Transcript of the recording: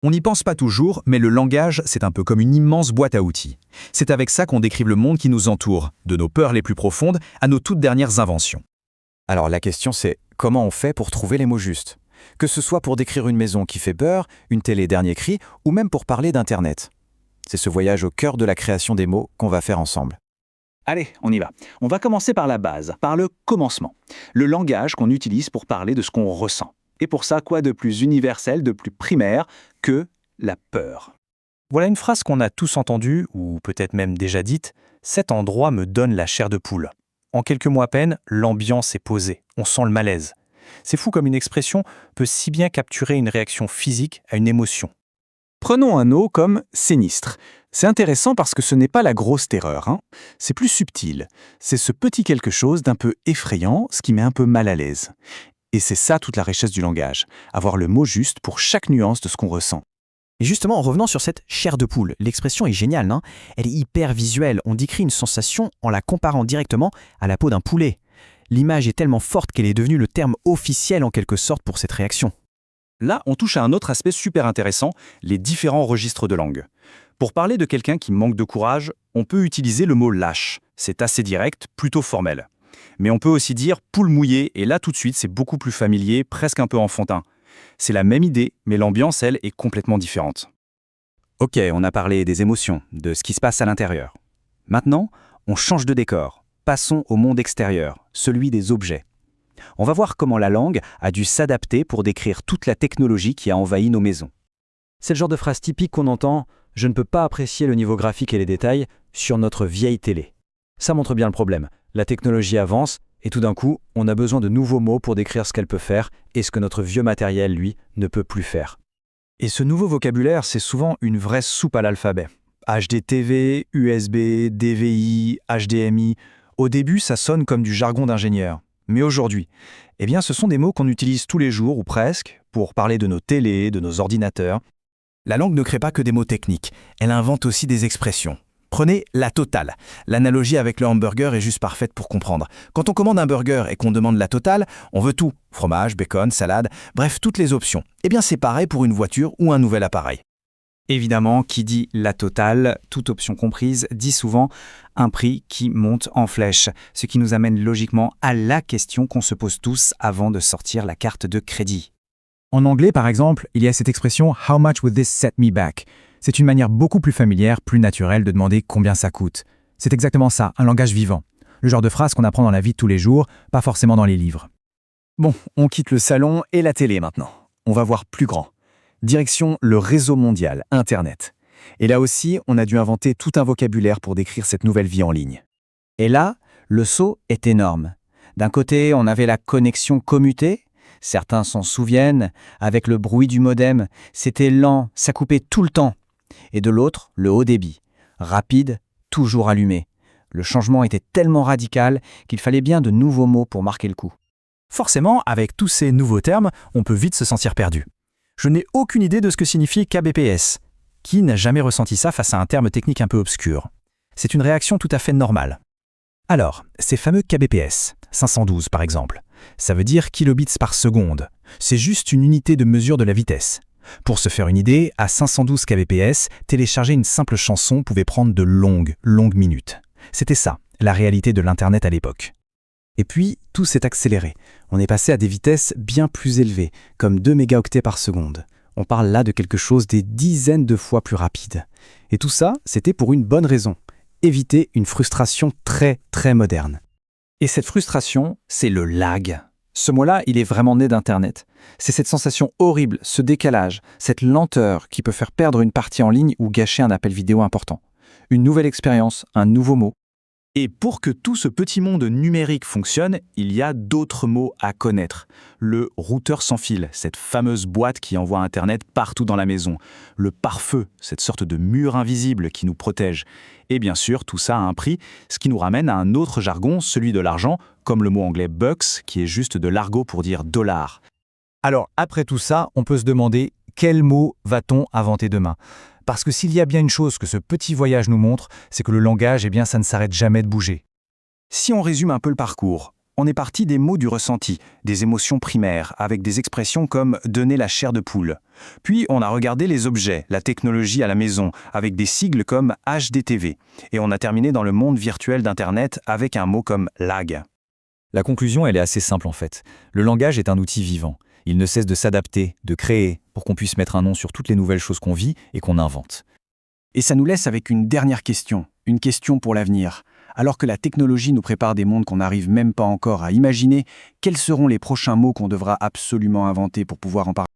On n'y pense pas toujours, mais le langage, c'est un peu comme une immense boîte à outils. C'est avec ça qu'on décrive le monde qui nous entoure, de nos peurs les plus profondes à nos toutes dernières inventions. Alors la question c'est, comment on fait pour trouver les mots justes? Que ce soit pour décrire une maison qui fait peur, une télé dernier cri, ou même pour parler d'Internet. C'est ce voyage au cœur de la création des mots qu'on va faire ensemble. Allez, on y va. On va commencer par la base, par le commencement. Le langage qu'on utilise pour parler de ce qu'on ressent. Et pour ça, quoi de plus universel, de plus primaire que la peur? Voilà une phrase qu'on a tous entendue, ou peut-être même déjà dite, « Cet endroit me donne la chair de poule ». En quelques mots à peine, l'ambiance est posée, on sent le malaise. C'est fou comme une expression peut si bien capturer une réaction physique à une émotion. Prenons un mot comme « sinistre ». C'est intéressant parce que ce n'est pas la grosse terreur, hein. C'est plus subtil. C'est ce petit quelque chose d'un peu effrayant, ce qui met un peu mal à l'aise. Et c'est ça toute la richesse du langage, avoir le mot juste pour chaque nuance de ce qu'on ressent. Et justement, en revenant sur cette chair de poule, l'expression est géniale, non? Elle est hyper visuelle, on décrit une sensation en la comparant directement à la peau d'un poulet. L'image est tellement forte qu'elle est devenue le terme officiel en quelque sorte pour cette réaction. Là, on touche à un autre aspect super intéressant, les différents registres de langue. Pour parler de quelqu'un qui manque de courage, on peut utiliser le mot lâche. C'est assez direct, plutôt formel. Mais on peut aussi dire poule mouillée, et là tout de suite c'est beaucoup plus familier, presque un peu enfantin. C'est la même idée, mais l'ambiance, elle, est complètement différente. Ok, on a parlé des émotions, de ce qui se passe à l'intérieur. Maintenant, on change de décor. Passons au monde extérieur, celui des objets. On va voir comment la langue a dû s'adapter pour décrire toute la technologie qui a envahi nos maisons. C'est le genre de phrase typique qu'on entend « Je ne peux pas apprécier le niveau graphique et les détails sur notre vieille télé ». Ça montre bien le problème. La technologie avance et tout d'un coup, on a besoin de nouveaux mots pour décrire ce qu'elle peut faire et ce que notre vieux matériel, lui, ne peut plus faire. Et ce nouveau vocabulaire, c'est souvent une vraie soupe à l'alphabet. HDTV, USB, DVI, HDMI. Au début, ça sonne comme du jargon d'ingénieur. Mais aujourd'hui, eh bien, ce sont des mots qu'on utilise tous les jours ou presque pour parler de nos télés, de nos ordinateurs. La langue ne crée pas que des mots techniques, elle invente aussi des expressions. Prenez la totale. L'analogie avec le hamburger est juste parfaite pour comprendre. Quand on commande un burger et qu'on demande la totale, on veut tout. Fromage, bacon, salade, bref, toutes les options. Eh bien, c'est pareil pour une voiture ou un nouvel appareil. Évidemment, qui dit la totale, toute option comprise, dit souvent un prix qui monte en flèche, ce qui nous amène logiquement à la question qu'on se pose tous avant de sortir la carte de crédit. En anglais, par exemple, il y a cette expression « How much would this set me back ?» C'est une manière beaucoup plus familière, plus naturelle de demander combien ça coûte. C'est exactement ça, un langage vivant. Le genre de phrase qu'on apprend dans la vie de tous les jours, pas forcément dans les livres. Bon, on quitte le salon et la télé maintenant. On va voir plus grand. Direction le réseau mondial, Internet. Et là aussi, on a dû inventer tout un vocabulaire pour décrire cette nouvelle vie en ligne. Et là, le saut est énorme. D'un côté, on avait la connexion commutée. Certains s'en souviennent, avec le bruit du modem, c'était lent, ça coupait tout le temps. Et de l'autre, le haut débit, rapide, toujours allumé. Le changement était tellement radical qu'il fallait bien de nouveaux mots pour marquer le coup. Forcément, avec tous ces nouveaux termes, on peut vite se sentir perdu. Je n'ai aucune idée de ce que signifie kbps. Qui n'a jamais ressenti ça face à un terme technique un peu obscur? C'est une réaction tout à fait normale. Alors, ces fameux kbps, 512 par exemple, ça veut dire kilobits par seconde. C'est juste une unité de mesure de la vitesse. Pour se faire une idée, à 512 kbps, télécharger une simple chanson pouvait prendre de longues minutes. C'était ça, la réalité de l'Internet à l'époque. Et puis, tout s'est accéléré. On est passé à des vitesses bien plus élevées, comme 2 mégaoctets par seconde. On parle là de quelque chose des dizaines de fois plus rapide. Et tout ça, c'était pour une bonne raison. Éviter une frustration très moderne. Et cette frustration, c'est le lag. Ce mot-là, il est vraiment né d'Internet. C'est cette sensation horrible, ce décalage, cette lenteur qui peut faire perdre une partie en ligne ou gâcher un appel vidéo important. Une nouvelle expérience, un nouveau mot. Et pour que tout ce petit monde numérique fonctionne, il y a d'autres mots à connaître. Le routeur sans fil, cette fameuse boîte qui envoie Internet partout dans la maison. Le pare-feu, cette sorte de mur invisible qui nous protège. Et bien sûr, tout ça a un prix, ce qui nous ramène à un autre jargon, celui de l'argent, comme le mot anglais bucks, qui est juste de l'argot pour dire dollar. Alors, après tout ça, on peut se demander quel mot va-t-on inventer demain ? Parce que s'il y a bien une chose que ce petit voyage nous montre, c'est que le langage, ça ne s'arrête jamais de bouger. Si on résume un peu le parcours, On est parti des mots du ressenti, des émotions primaires, avec des expressions comme « donner la chair de poule ». Puis on a regardé les objets, la technologie à la maison, avec des sigles comme HDTV. Et on a terminé dans le monde virtuel d'Internet avec un mot comme lag. La conclusion, elle est assez simple en fait. Le langage est un outil vivant. Il ne cesse de s'adapter, de créer, pour qu'on puisse mettre un nom sur toutes les nouvelles choses qu'on vit et qu'on invente. Et ça nous laisse avec une dernière question, une question pour l'avenir. Alors que la technologie nous prépare des mondes qu'on n'arrive même pas encore à imaginer, quels seront les prochains mots qu'on devra absolument inventer pour pouvoir en parler ?